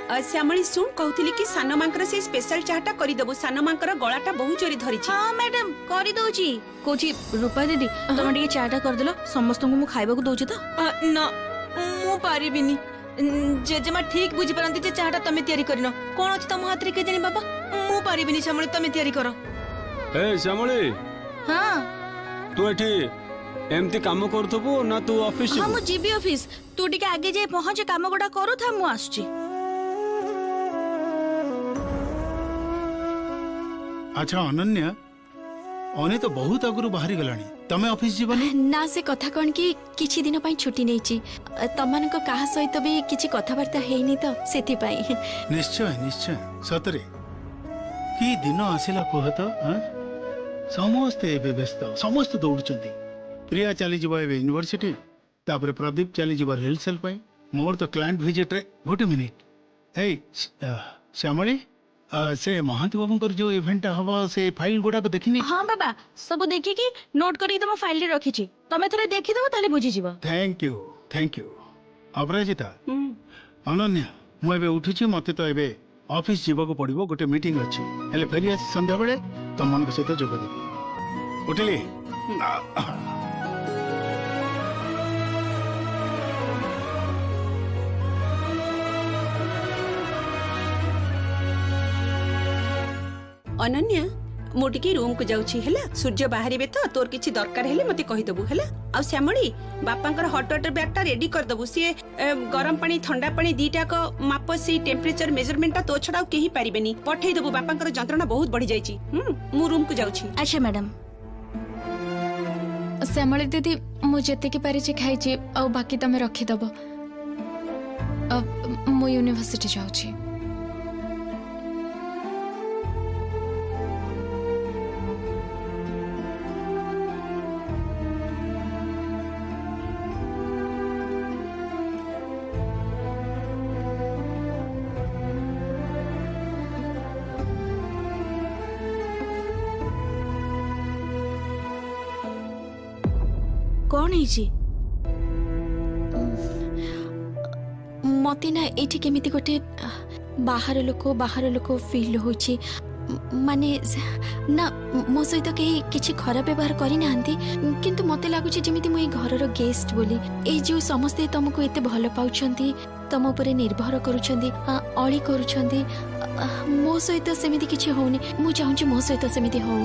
श्यामली सुन कहूली कि सान मांकर से स्पेशल चाहटा करी दबु सान मांकर गलाटा बहुत जोरी धरी छी। हां मैडम करी दोची कोची रूपा दीदी तुम टिके चाटा कर देलो समस्त को मु खाइबा को दोची त ना मु पारिबिनी जेजेमा ठीक बुझी परंती जे चाटा तमे तयारी करिनो कोन अछि तम हाथ रे के जानी बाबा मु पारिबिनी श्यामली तमे तयारी करो। ए श्यामली हां तू एठी एमती काम करथबो ना तू ऑफिस हां मु जीबी ऑफिस तू टिके आगे जे पहुंचे काम गोडा करू था मु आछी। अच्छा अनन्या अने तो बहुत आगु बाहरी गलानी तमे ऑफिस जीवनी ना से कथा कौन कि किछि दिन पई छुट्टी नेची तमन को कहा सहित भी किछि कथावार्ता हेनी तो सेति पई। निश्चय निश्चय सतरे की दिन आसिला कह तो समस्ते एबे व्यस्त समस्त दौड़चंदी प्रिया चली जीवा एबे यूनिवर्सिटी तापर प्रदीप चली जीवा रिहर्सल पई मोर तो क्लाइंट विजिट रे गोटे मिनिट ए श्यामली से महांती बाबू जो इवेंट हवा से फाइल गुडा को देखिनी। हां बाबा सब देखि कि नोट करी तुम फाइल रे रखी छी तमे थरे देखि दबो ताले बुझी जीवो। थैंक यू अपराजिता अनन्या मु एबे उठुची मते तो एबे ऑफिस जीवा को पड़िबो गोटे मीटिंग अछि हेले फेरी आसी संध्या बेले तमन के सहित जोग देबी उठली। अनन्या मोटिकी रूम को जाउछी हैला सूर्य बाहरिबे तो तोर किछि दरकार हेले मते कहि दबु हैला। आ श्यामली बापांकर हॉट वाटर बैग टा रेडी कर दबु से गरम पानी ठंडा पानी दीटा को माप से टेम्परेचर मेजरमेंट ता तो छडाउ केही पारिबेनी पठै दबु बापांकर जंत्रणा बहुत बढ़ी जाईची। मु रूम को जाउछी। अच्छा मैडम श्यामली दीदी मु जेते के पारे खाई छी आ बाकी तमे रखि दबो मु यूनिवर्सिटी जाउछी। कौन है मते ना एठी केमिति गोटे बाहर लोक फील होची माने ना मो सहित कहीं किसी खराब व्यवहार करी नांती किंतु मते लागुची जेमिति मु ए घरर गेस्ट बोली ए जो समस्ते तुमको एते भल पाउछंती तम ऊपर निर्भर करूछंती अळी करूछंती मो सहित सेमिति किछि होउनी मु चाहूची मो सहित सेमिति हो